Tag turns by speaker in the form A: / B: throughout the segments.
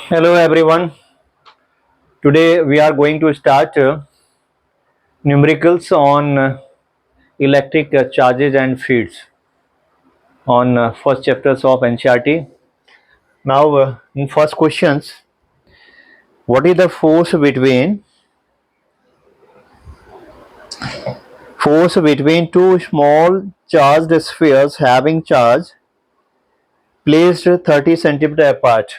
A: Hello everyone. Today we are going to start numericals on electric charges and fields on first chapters of NCERT. Now, in first questions, what is the force between two small charged spheres having charge placed 30 centimeter apart?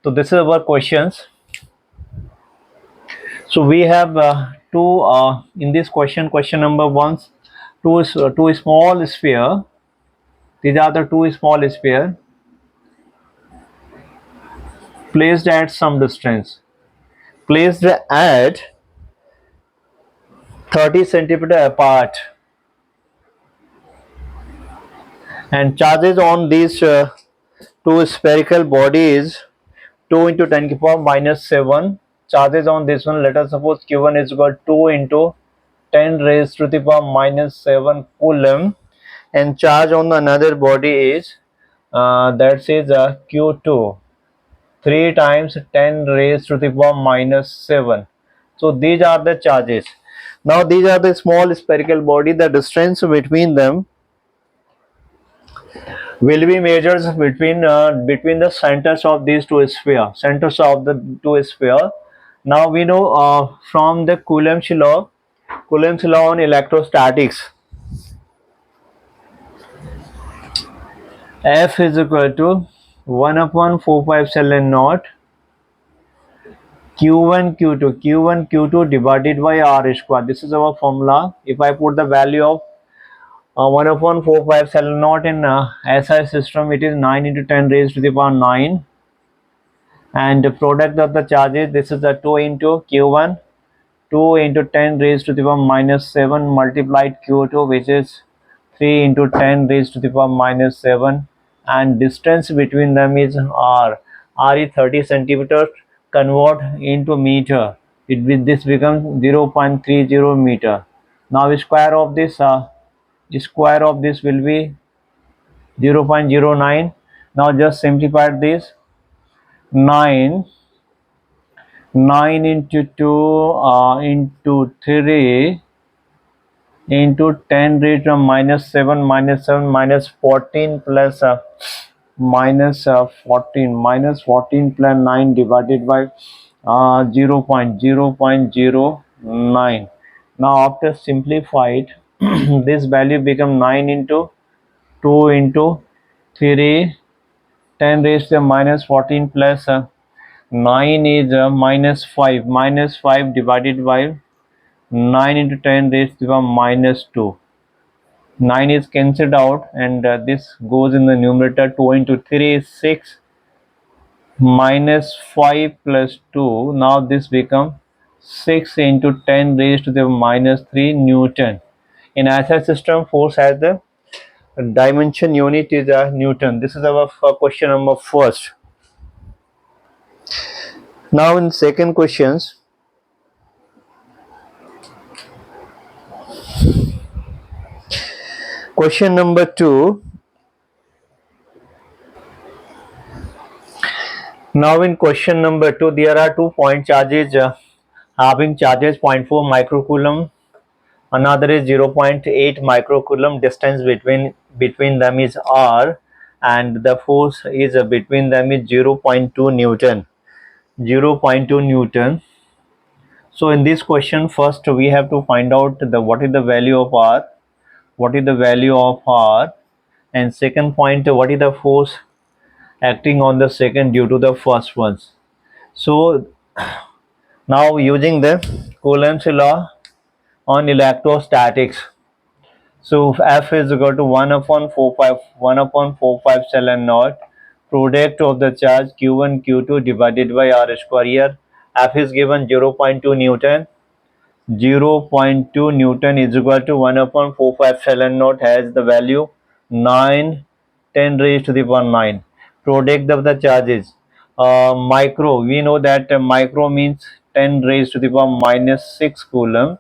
A: So this is our questions. So we have two in this question number one, two small sphere. These are the two small sphere placed at some distance, placed at 30 centimeter apart, and charges on these two spherical bodies 2 into 10 to the power minus 7. Charges on this one, let us suppose q1 is equal to 2 into 10 raised to the power minus 7 coulomb, and charge on the another body is that is q2 3 times 10 raised to the power minus 7. So these are the charges. Now these are the small spherical body. The distance between them will be measured between the centers of these two sphere. Now we know from the Coulomb's law on electrostatics, F is equal to 1 upon 4 pi epsilon naught Q1 Q2 divided by R square. This is our formula. If I put the value of 1 upon 4 pi epsilon naught in SI system, it is 9 into 10 raised to the power 9, and the product of the charges, this is the 2 into Q1, 2 into 10 raised to the power minus 7 multiplied Q2, which is 3 into 10 raised to the power minus 7, and distance between them is R. R is 30 centimeters. Convert into meter, this becomes 0.30 meter. Now square of this will be 0.09. Now just simplify this. 9 into 2 into 3 into 10 raised to minus 7 minus 14 plus minus 14 plus 9 divided by 0.09. Now after simplified this value become 9 into 2 into 3, 10 raised to minus 14 plus 9 is minus 5 divided by 9 into 10 raised to minus 2. 9 is cancelled out, and this goes in the numerator. 2 into 3 is 6 minus 5 plus 2. Now this becomes 6 into 10 raised to the minus 3 Newton. In SI system, force has the dimension unit is Newton. This is our question number first. Now in second questions, question number 2. Now in question number 2, there are 2 point charges having charges 0.4 microcoulomb. Another is 0.8 microcoulomb. Distance between them is R, and the force is between them is 0.2 Newton. 0.2 Newton. So in this question, first we have to find out what is the value of R. What is the value of R? And second point, what is the force acting on the second due to the first ones? So now using the Coulomb's law on electrostatics. So F is equal to 1 upon 4 pi epsilon naught product of the charge Q1 Q2 divided by R square. Here F is given 0.2 Newton. 0.2 Newton is equal to 1 upon 4 pi epsilon naught has the value 9 10 raised to the power 9. Product of the charges micro, we know that micro means 10 raised to the power minus 6 coulomb.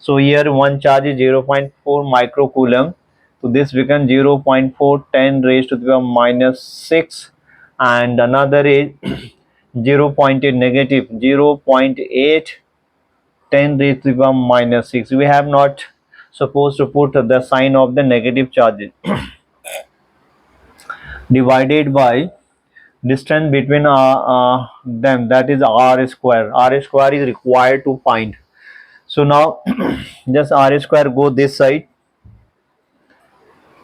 A: So here one charge is 0.4 microcoulomb. So this becomes 0.4 10 raised to the power minus 6, and another is 0.8 negative 0.8 10 raised to the power minus 6. We have not supposed to put the sign of the negative charges divided by distance between them, that is r square. R square is required to find. So now just r square go this side.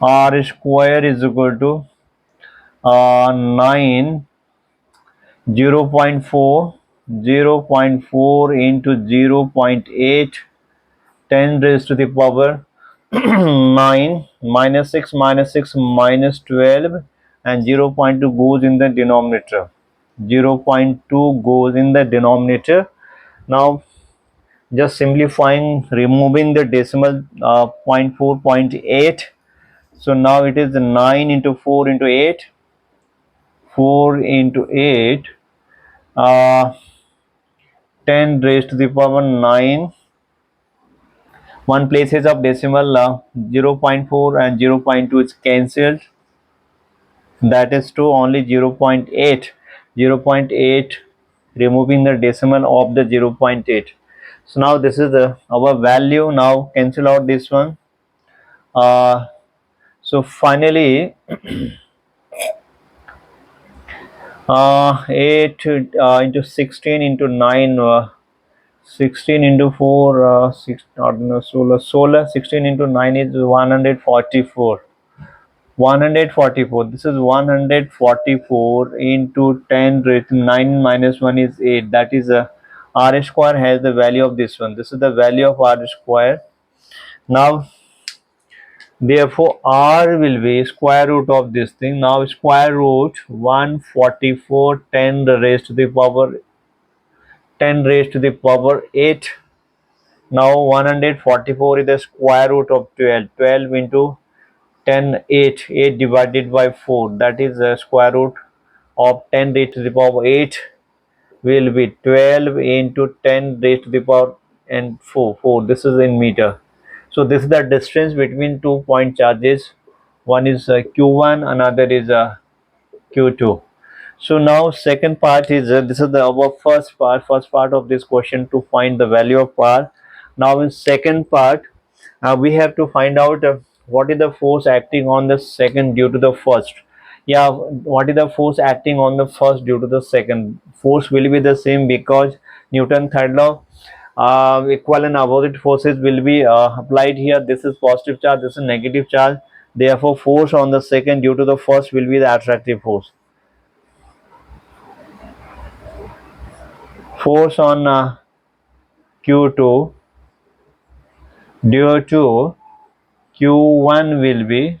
A: R square is equal to 9 0.4 into 0.8 10 raised to the power 9 minus 6 minus 6 minus 12, and 0.2 goes in the denominator. 0.2 goes in the denominator. Now just simplifying, removing the decimal, 0.4 0.8. So now it is 9 into 4 into 8, 4 into 8, 10 raised to the power 9. One places of decimal, 0.4 and 0.2 is cancelled. That is true, only 0.8. 0.8, removing the decimal of the 0.8. So now this is our value. Now cancel out this one. So finally 8 into 16 into 9, 16 into 4, 6, not no, solar 16 into 9 is 144. 144, this is 144 into 10 raised to 9 minus 1 is 8. That is r square has the value of this one. This is the value of r square. Now therefore r will be square root of this thing. Now square root 144 10 raised to the power 10 raised to the power 8. Now 144 is the square root of 12. 12 into 10 8, 8 divided by 4, that is the square root of 10 raised to the power 8 will be 12 into 10 raised to the power and 4. This is in meter. So this is the distance between 2 point charges. One is q1, another is q2. So now second part is this is our first part of this question, to find the value of r. Now in second part we have to find out what is the force acting on the second due to the first. Yeah, what is the force acting on the first due to the second? Force will be the same because Newton third law, equal and opposite forces will be applied here. This is positive charge, this is negative charge. Therefore force on the second due to the first will be the attractive force. Force on q2 due to q1 will be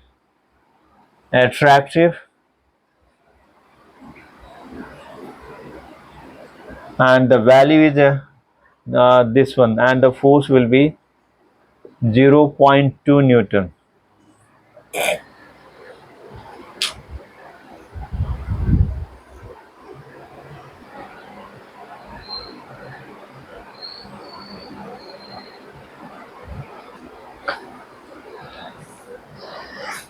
A: attractive, and the value is this one, and the force will be 0.2 Newton.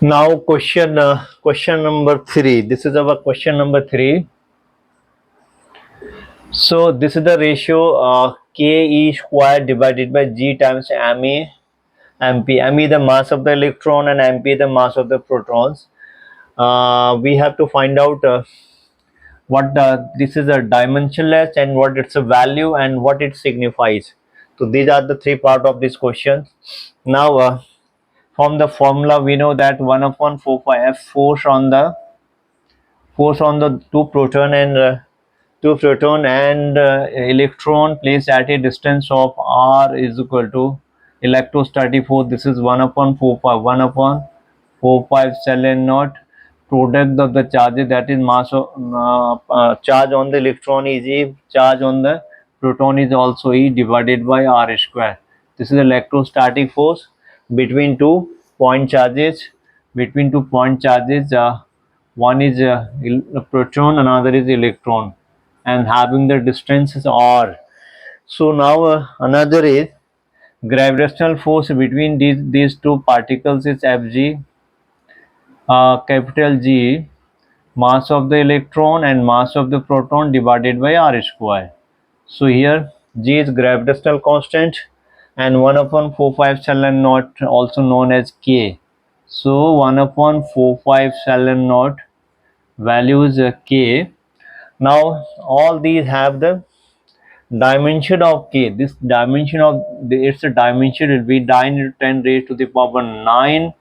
A: Now question number 3. This is our question number 3. So this is the ratio ke square divided by g times me. Me the mass of the electron and mp the mass of the protons. We have to find out what this is a dimensionless, and what its a value, and what it signifies. So these are the three part of this question. Now from the formula we know that 1 upon 4 pi f force on the two proton and electron placed at a distance of r is equal to electrostatic force. This is 1 upon 4 pi 1 upon 4 pi epsilon naught product of the charges, that is mass of charge on the electron is E, charge on the proton is also E, divided by r square. This is electrostatic force between two point charges. One is a proton, another is electron, and having the distance is r. So now another is gravitational force between these two particles is Fg. capital G, mass of the electron and mass of the proton divided by r square. So here G is gravitational constant and 1 upon 4/5 epsilon naught, also known as K. So 1 upon 4/5 epsilon naught value is K. Now all these have the dimension of K. This dimension of its dimension will be 9 into 10 raised to the power 9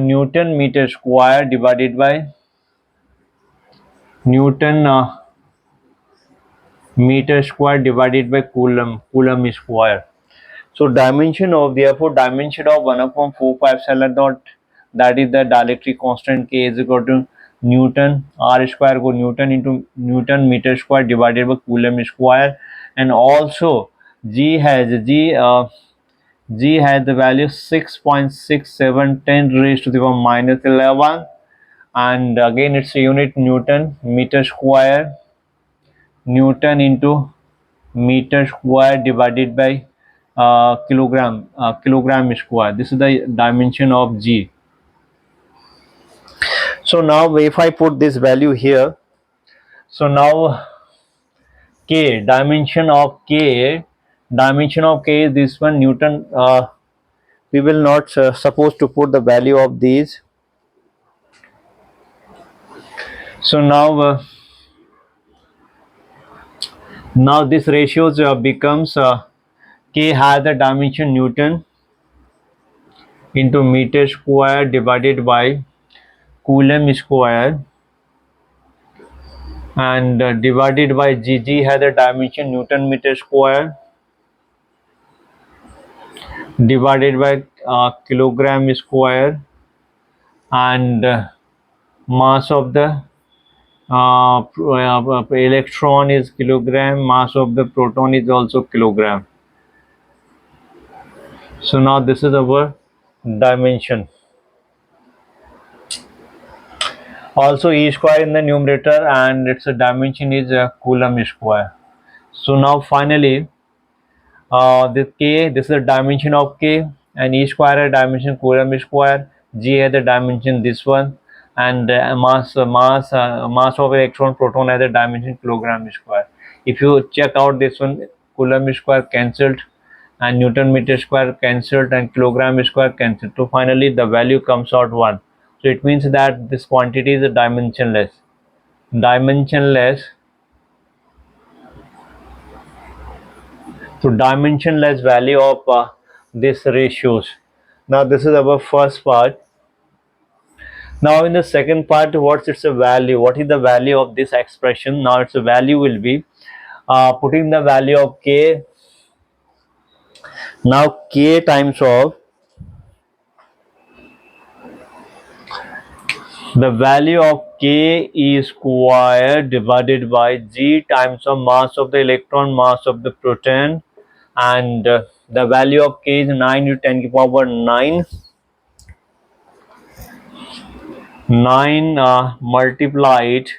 A: Newton meter square divided by Newton meter square divided by coulomb square. So dimension of, therefore dimension of 1 upon 4/5 epsilon naught, that is the dielectric constant K, is equal to Newton r square go Newton into Newton meter square divided by coulomb square. And also G has the value 6.6710 raised to the power minus 11, and again its unit Newton meter square, Newton into meter square divided by kilogram square. This is the dimension of G. So now if I put this value here, so now K, dimension of K is this one, Newton. We will not supposed to put the value of these. So now this ratios becomes K has the dimension Newton into meter square divided by coulomb square, and divided by G has a dimension Newton meter square divided by kilogram square, and mass of the electron is kilogram, mass of the proton is also kilogram. So now this is our dimension. Also E square in the numerator and its dimension is coulomb square. So now finally this K, this is the dimension of K, and E square dimension coulomb square, G has the dimension this one, and mass of electron proton has the dimension kilogram square. If you check out this one, coulomb square cancelled and Newton meter square cancelled and kilogram square cancelled. So finally the value comes out 1. So it means that this quantity is dimensionless. So dimensionless value of this ratios. Now this is our first part. Now in the second part, what's its value? What is the value of this expression? Now its value will be putting the value of K. Now K times of the value of K E square divided by G times of mass of the electron, mass of the proton, and the value of K is 9 to 10 to the power 9. 9 multiplied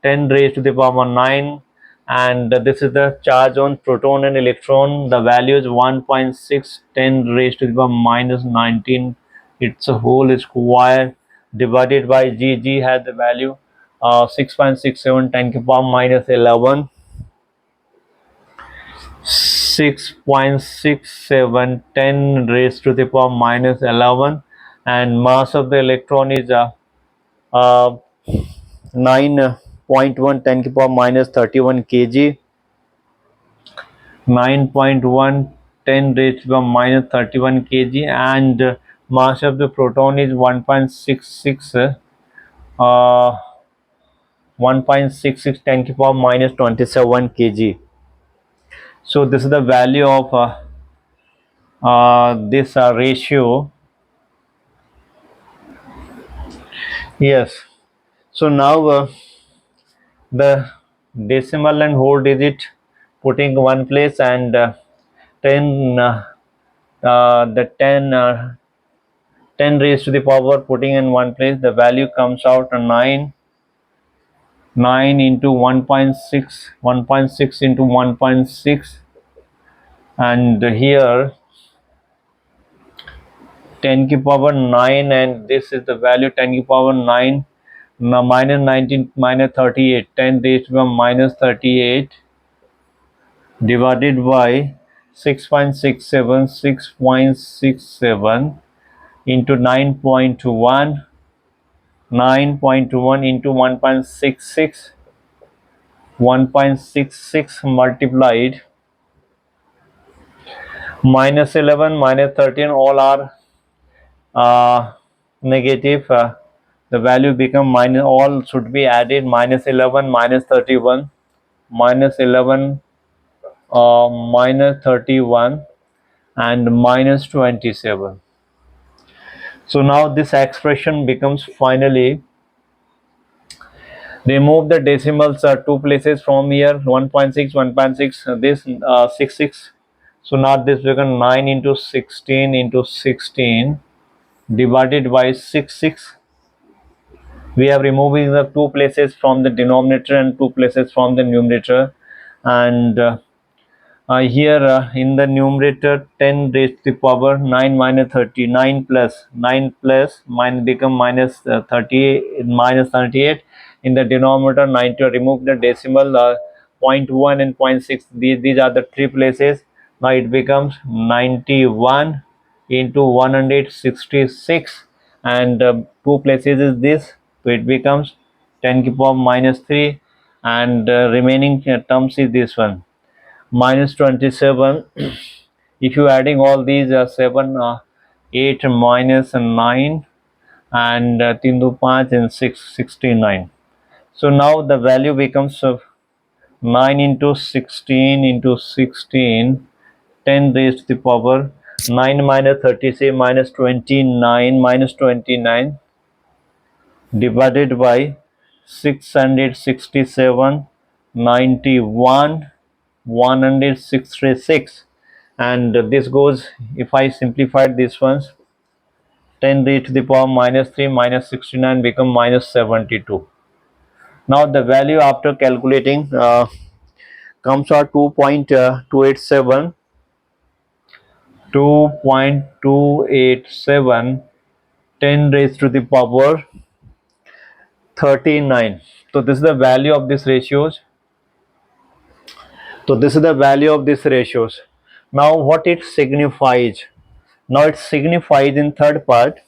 A: 10 raised to the power 9, and this is the charge on proton and electron. The value is 1.610 raised to the power minus 19. It's a whole square divided by G has the value 6.6710 to the power minus 11. 6.6710 raised to the power minus 11, and mass of the electron is 9.1 10 to the power minus 31 kg. 9.1 10 raised to the power minus 31 kg, and mass of the proton is 1.66 1.66 10 to the power minus 27 kg. So this is the value of this ratio. Yes. So now the decimal and whole digit putting one place, and 10 the 10 raised to the power putting in one place, the value comes out 9 into 1.6 into 1.6, and here 10 की power 9, and this is the value 10 की power 9. Now minus 19 minus 38, 10 raised to the minus 38 divided by 6.67, 6.67 into 9.1, 9.1 into 1.66, 1.66 multiplied minus 11 minus 13, all are negative. The value become minus, all should be added, minus 11 minus 31, minus 11 minus 31 and minus 27. So now this expression becomes, finally remove the decimals two places from here, 1.6, 1.6, this 66. So now this becomes 9 into 16 into 16 divided by 66. We have removing the two places from the denominator and two places from the numerator, and here in the numerator 10 raised to the power 9 minus 30, 9 plus 9 plus minus become minus 30 minus 38. In the denominator 9 to remove the decimal 0.1 and 0.6, these are the three places. Now it becomes 91 into 166, and two places is this, so it becomes 10 to the power minus 3, and remaining terms is this one, minus 27. If you adding all these 7 8 minus 9 and 3 to 5 and 6, 69. So now the value becomes 9 into 16 into 16, 10 raised to the power 9 minus 30, say minus 29, minus 29 divided by 667, 91, 166, and this goes, if I simplified this ones, 10 raised to the power minus 3 minus 69 become minus 72. Now the value after calculating comes out 2.287, 2.287, 10 raised to the power 39. So this is the value of these ratios. So this is the value of these ratios. Now what it signifies? Now it signifies in third part.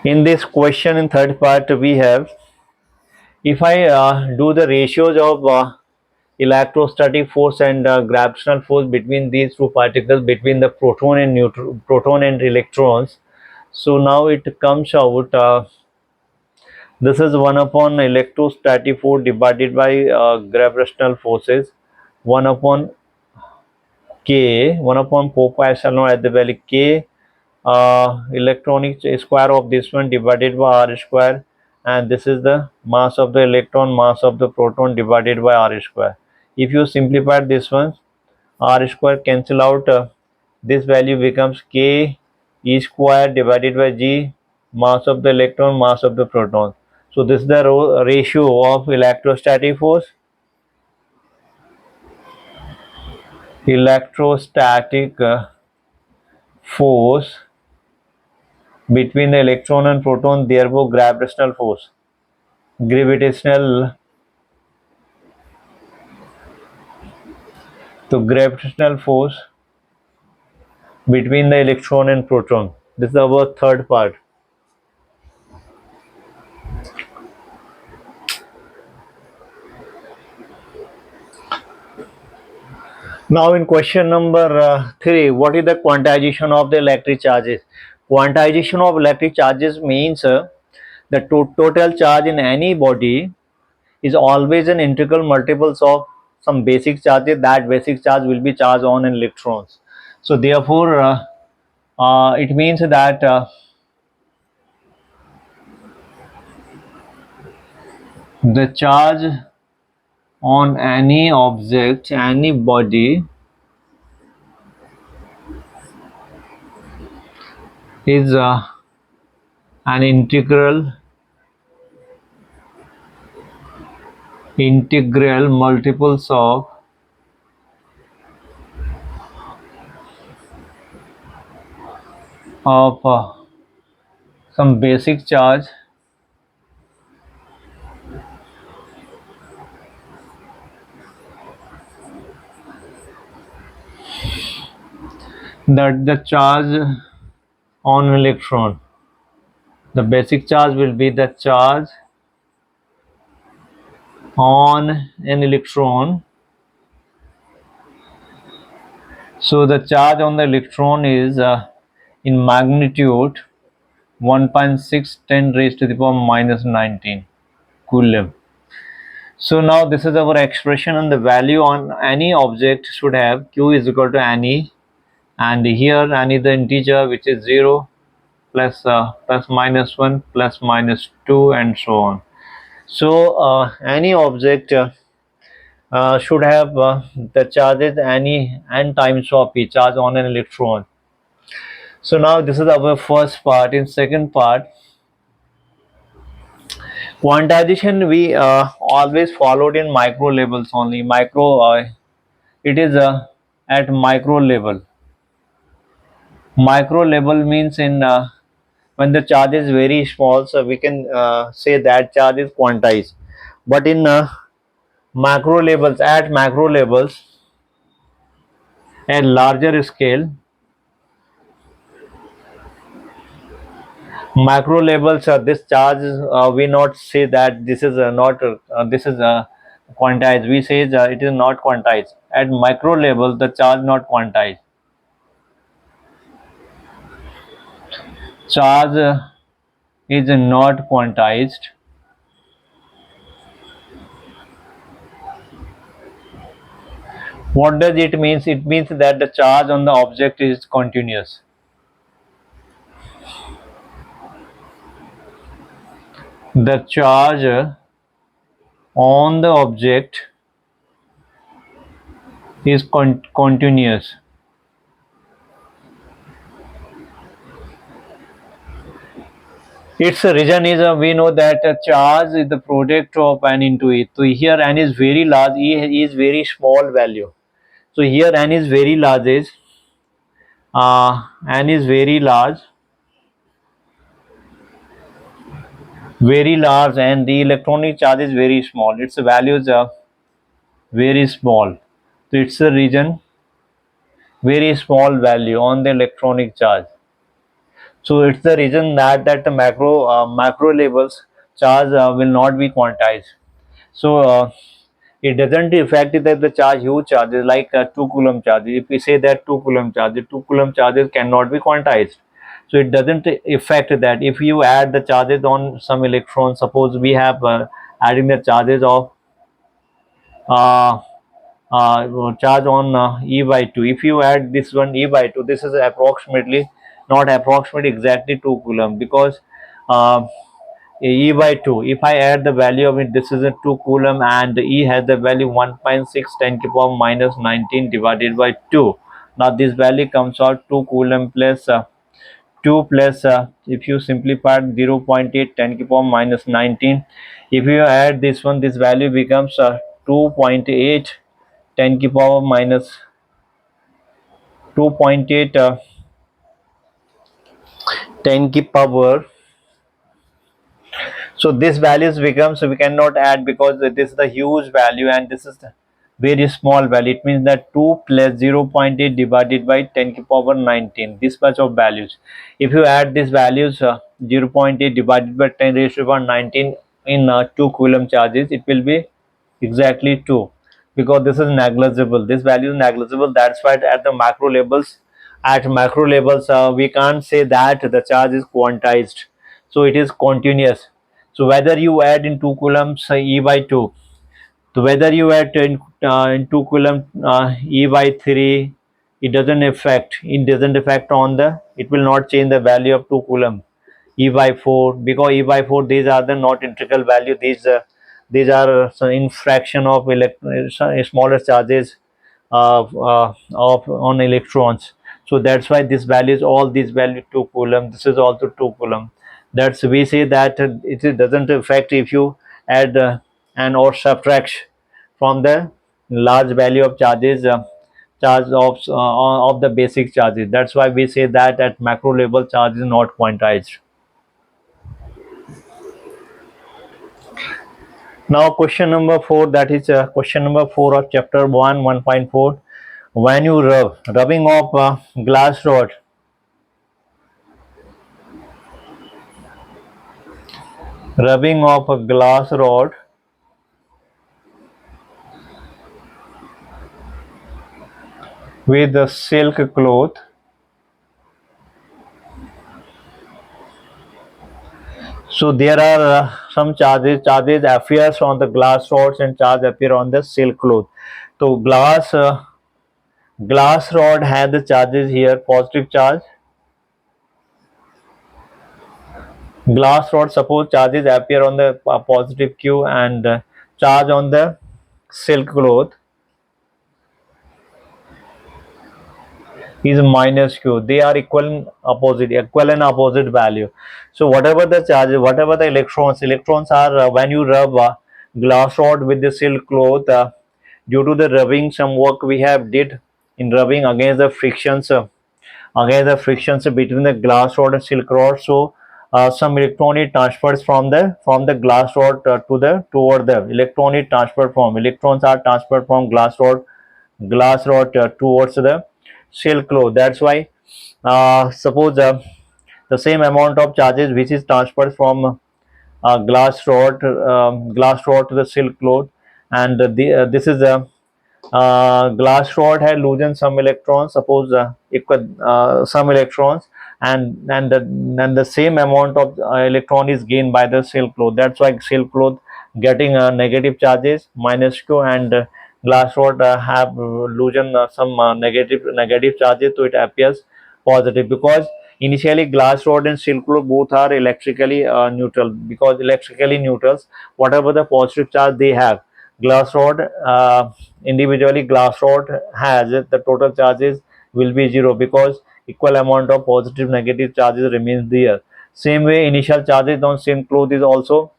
A: In this question in third part we have, if I do the ratios of electrostatic force and gravitational force between these two particles, between the proton and neutron, proton and electrons. So now it comes out, this is 1 upon electrostatic force divided by gravitational forces, 1 upon k, 1 upon 4 pi epsilon at the value k, electronic square of this one divided by r square, and this is the mass of the electron, mass of the proton divided by r square. If you simplify this one, r square cancel out, this value becomes k e square divided by g, mass of the electron, mass of the proton. So this is the ratio of electrostatic force, electrostatic force between the electron and proton, therefore gravitational force, gravitational, so gravitational force between the electron and proton. This is our third part. Now in question number 3, what is the quantization of the electric charges? Quantization of electric charges means the total charge in any body is always an integral multiples of some basic charges. That basic charge will be charged on electrons. So therefore it means that the charge on any object, any body, is an integral multiples of of some basic charge that the charge on an electron, the basic charge will be the charge on an electron. So the charge on the electron is in magnitude 1.610 raised to the power minus 19 coulomb. So now this is our expression, and the value on any object should have q is equal to any, and here any the integer which is 0 plus plus minus 1 plus minus 2 and so on. So any object should have the charges any n times of p charge on an electron. So now this is our first part. In second part, quantization we always followed in micro levels only. Micro it is at micro level. Micro level means in when the charge is very small, so we can say that charge is quantized. But in macro levels, at macro levels, at larger scale, macro levels, this charge we not say that this is not this is quantized. We say it is not quantized. At micro level, the charge not quantized. Charge is not quantized. What does it mean? It means that the charge on the object is continuous. The charge on the object is continuous. Its reason is we know that a charge is the product of n into e. So here n is very large, e is very small value. So here n is very large is n is very large, and the electronic charge is very small. Its values are very small. So it's the reason very small value on the electronic charge. So it's the reason that the macro levels charge will not be quantized. So it doesn't affect that the charge huge charges like 2 coulomb charges. If we say that 2 coulomb charges, 2 coulomb charges cannot be quantized. So it doesn't affect that. If you add the charges on some electrons, suppose we have adding the charges of uh, charge on e by 2. If you add this one e by 2, this is approximately, not approximately, exactly 2 coulomb, because uh, e by 2, if I add the value of it, this is a 2 coulomb, and e has the value 1.610 to the power minus 19 divided by 2. Now this value comes out 2 coulomb plus 2 plus if you simplify 0.8 10 to the power minus 19. If you add this one, this value becomes 2.8 10 to the power minus 2.8 10 to the power. So this values become, so we cannot add because this is the huge value and this is the very small value. It means that 2 plus 0.8 divided by 10 to the power 19, this much of values. If you add these values 0.8 divided by 10 raised to the power 19 in 2 coulomb charges, it will be exactly 2, because this is negligible, this value is negligible. That's why at the macro levels, we can't say that the charge is quantized, so it is continuous. So whether you add in 2 coulombs e by 2, so whether you add in 2 coulomb e by 3, it doesn't affect on the, it will not change the value of 2 coulomb e by 4, because e by 4, these are the not integral value. These are some infraction of smaller charges of on electrons. So that's why this value is, all these value 2 coulomb, this is also 2 coulomb. That's, we say that it doesn't affect if you add and or subtract from the large value of charges charge of the basic charges. That's why we say that at macro level charge is not quantized. Now question number 4, that is question number 4 of chapter 1 1.4. When you rubbing of glass rod, rubbing of a glass rod with a silk cloth, so there are some charges appears on the glass rods and charge appear on the silk cloth. So glass rod has the charges here, positive charge. Glass rod, suppose charges appear on the positive Q, and charge on the silk cloth is minus Q. They are equal and opposite value. So whatever the charges, whatever the electrons are when you rub glass rod with the silk cloth, due to the rubbing, some work we have did in rubbing against the frictions, between the glass rod and silk rod. So some electron is transferred from the glass rod to the toward the electron is transferred from electrons are transferred from glass rod towards the silk cloth. That's why suppose the same amount of charges which is transferred from glass rod to the silk cloth, and this is a glass rod had loosened some electrons, suppose equal some electrons, and the same amount of electron is gained by the silk cloth. That's why silk cloth getting negative charges minus Q, and glass rod have loosened some negative charges, so it appears positive, because initially glass rod and silk cloth both are electrically neutral, because electrically neutrals, whatever the positive charge they have, glass rod individually glass rod has the total charges will be zero, because equal amount of positive negative charges remains there. Same way initial charges on same cloth is also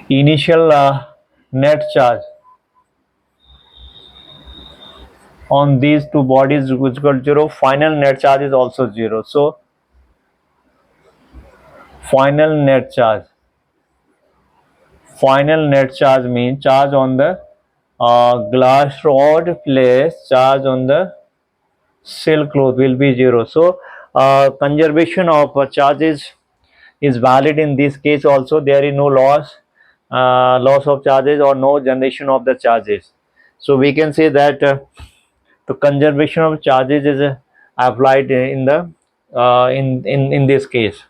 A: initial net charge on these two bodies is equal to 0, final net charge is also 0. So final net charge means charge on the glass rod plus charge on the silk cloth will be 0. So conservation of charges is valid in this case also. There is no loss of charges or no generation of the charges. So we can say that the conservation of charges is applied in the in this case.